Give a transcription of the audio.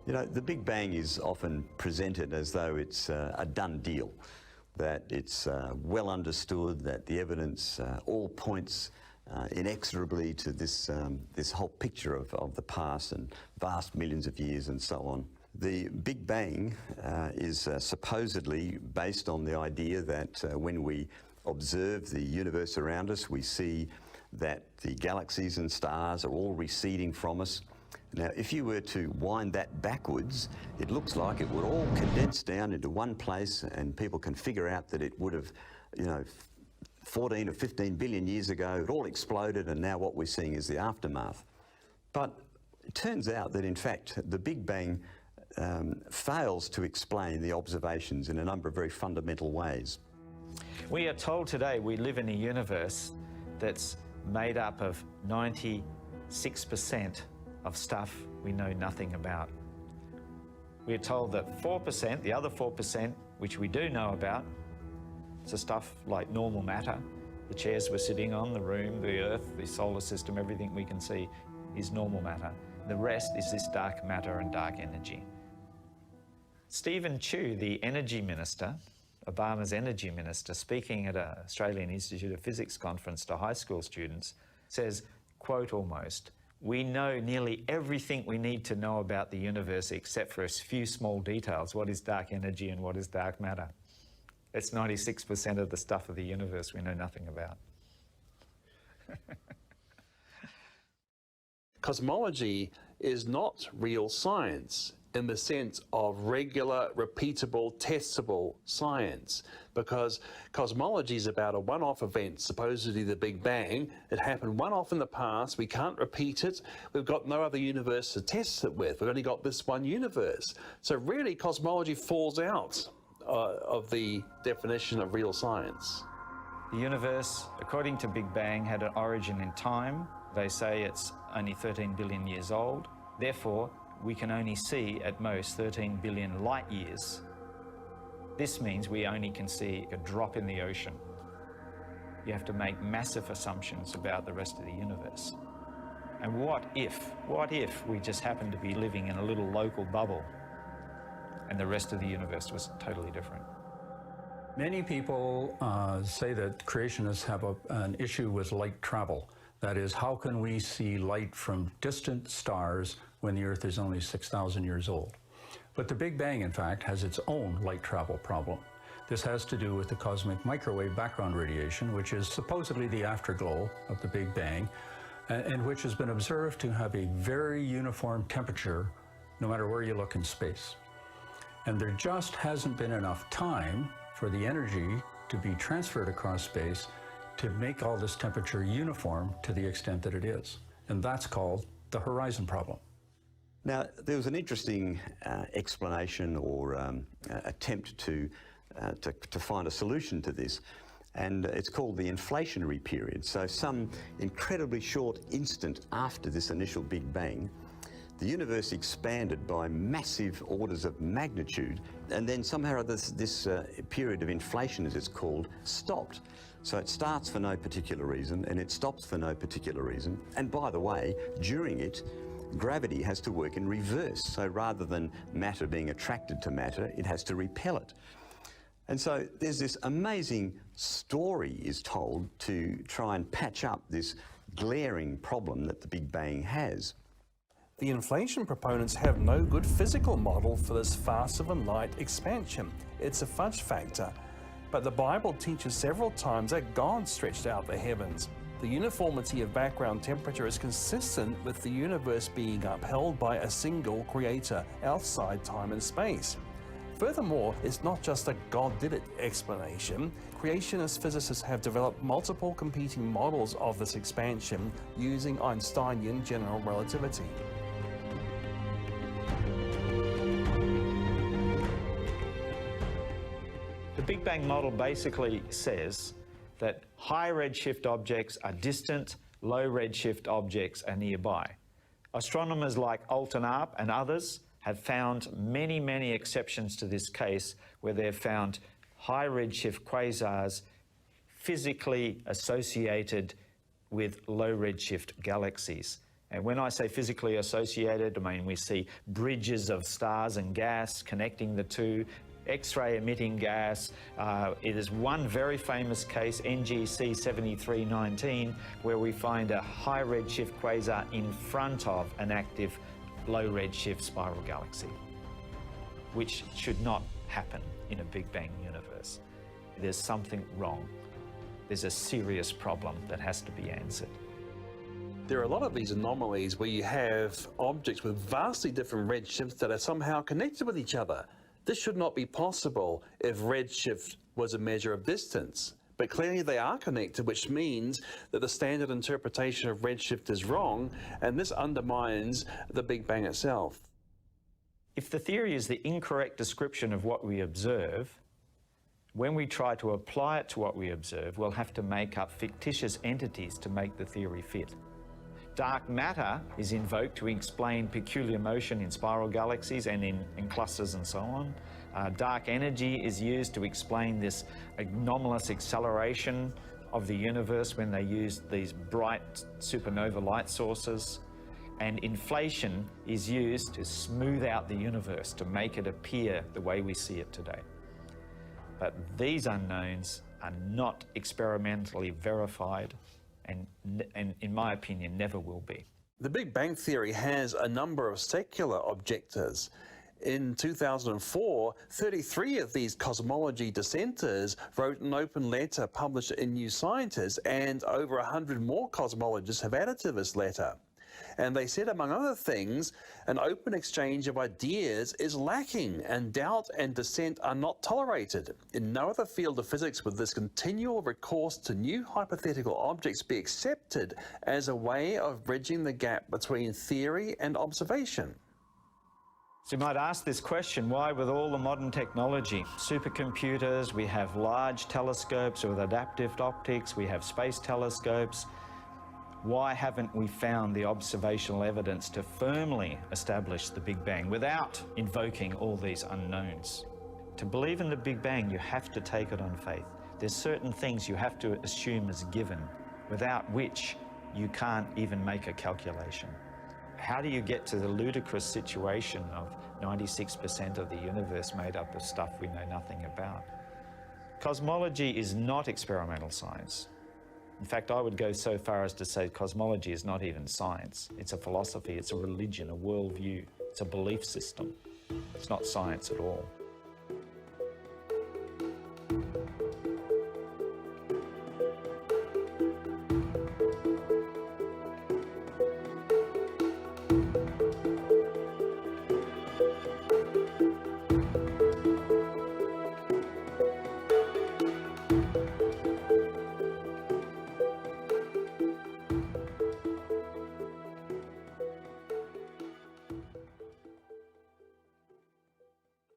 You know, the Big Bang is often presented as though it's a done deal, that it's well understood, that the evidence all points inexorably to this whole picture of the past and vast millions of years and so on. The Big Bang is supposedly based on the idea that when we observe the universe around us, we see that the galaxies and stars are all receding from us. Now, if you were to wind that backwards, it looks like it would all condense down into one place, and people can figure out that it would have, 14 or 15 billion years ago, it all exploded, and now what we're seeing is the aftermath. But it turns out that, in fact, the Big Bang fails to explain the observations in a number of very fundamental ways. We are told today we live in a universe that's made up of 96% of stuff we know nothing about. We're told that 4%, the other 4%, which we do know about, so stuff like normal matter, the chairs we're sitting on, the room, the Earth, the solar system, everything we can see is normal matter. The rest is this dark matter and dark energy. Stephen Chu, the energy minister, Obama's energy minister, speaking at an Australian Institute of Physics conference to high school students, says, quote almost, "We know nearly everything we need to know about the universe except for a few small details. What is dark energy and what is dark matter?" It's 96% of the stuff of the universe we know nothing about. Cosmology is not real science in the sense of regular, repeatable, testable science, because cosmology is about a one-off event, supposedly the Big Bang. It happened one-off in the past, we can't repeat it, we've got no other universe to test it with, we've only got this one universe. So really cosmology falls out of the definition of real science. The universe, according to Big Bang, had an origin in time. They say it's only 13 billion years old. Therefore, we can only see at most 13 billion light years. This means we only can see a drop in the ocean. You have to make massive assumptions about the rest of the universe. And what if we just happen to be living in a little local bubble and the rest of the universe was totally different? Many people say that creationists have an issue with light travel. That is, how can we see light from distant stars when the Earth is only 6,000 years old? But the Big Bang, in fact, has its own light travel problem. This has to do with the cosmic microwave background radiation, which is supposedly the afterglow of the Big Bang, and which has been observed to have a very uniform temperature no matter where you look in space. And there just hasn't been enough time for the energy to be transferred across space to make all this temperature uniform to the extent that it is. And that's called the horizon problem. Now, there was an interesting explanation or attempt to find a solution to this, and it's called the inflationary period. So some incredibly short instant after this initial Big Bang, the universe expanded by massive orders of magnitude, and then somehow this period of inflation, as it's called, stopped. So it starts for no particular reason, and it stops for no particular reason. And by the way, during it, gravity has to work in reverse. So rather than matter being attracted to matter, it has to repel it. And so there's this amazing story is told to try and patch up this glaring problem that the Big Bang has. The inflation proponents have no good physical model for this faster-than-light expansion. It's a fudge factor. But the Bible teaches several times that God stretched out the heavens. The uniformity of background temperature is consistent with the universe being upheld by a single creator outside time and space. Furthermore, it's not just a God did it explanation. Creationist physicists have developed multiple competing models of this expansion using Einsteinian general relativity. The Big Bang model basically says that high redshift objects are distant, low redshift objects are nearby. Astronomers like Alton Arp and others have found many, many exceptions to this case where they've found high redshift quasars physically associated with low redshift galaxies. And when I say physically associated, I mean we see bridges of stars and gas connecting the two, X-ray emitting gas. It is one very famous case, NGC 7319, where we find a high redshift quasar in front of an active low redshift spiral galaxy, which should not happen in a Big Bang universe. There's something wrong. There's a serious problem that has to be answered. There are a lot of these anomalies where you have objects with vastly different redshifts that are somehow connected with each other. This should not be possible if redshift was a measure of distance. But clearly they are connected, which means that the standard interpretation of redshift is wrong, and this undermines the Big Bang itself. If the theory is the incorrect description of what we observe, when we try to apply it to what we observe, we'll have to make up fictitious entities to make the theory fit. Dark matter is invoked to explain peculiar motion in spiral galaxies and in clusters and so on. Dark energy is used to explain this anomalous acceleration of the universe when they use these bright supernova light sources. And inflation is used to smooth out the universe, to make it appear the way we see it today. But these unknowns are not experimentally verified and in my opinion, never will be. The Big Bang Theory has a number of secular objectors. In 2004, 33 of these cosmology dissenters wrote an open letter published in New Scientist, and over 100 more cosmologists have added to this letter. And they said, among other things, an open exchange of ideas is lacking, and doubt and dissent are not tolerated. In no other field of physics would this continual recourse to new hypothetical objects be accepted as a way of bridging the gap between theory and observation. So you might ask this question, why with all the modern technology, supercomputers, we have large telescopes with adaptive optics, we have space telescopes, why haven't we found the observational evidence to firmly establish the Big Bang without invoking all these unknowns? To believe in the Big Bang, you have to take it on faith. There's certain things you have to assume as given, without which you can't even make a calculation. How do you get to the ludicrous situation of 96% of the universe made up of stuff we know nothing about? Cosmology is not experimental science. In fact, I would go so far as to say cosmology is not even science. It's a philosophy, it's a religion, a worldview, it's a belief system. It's not science at all.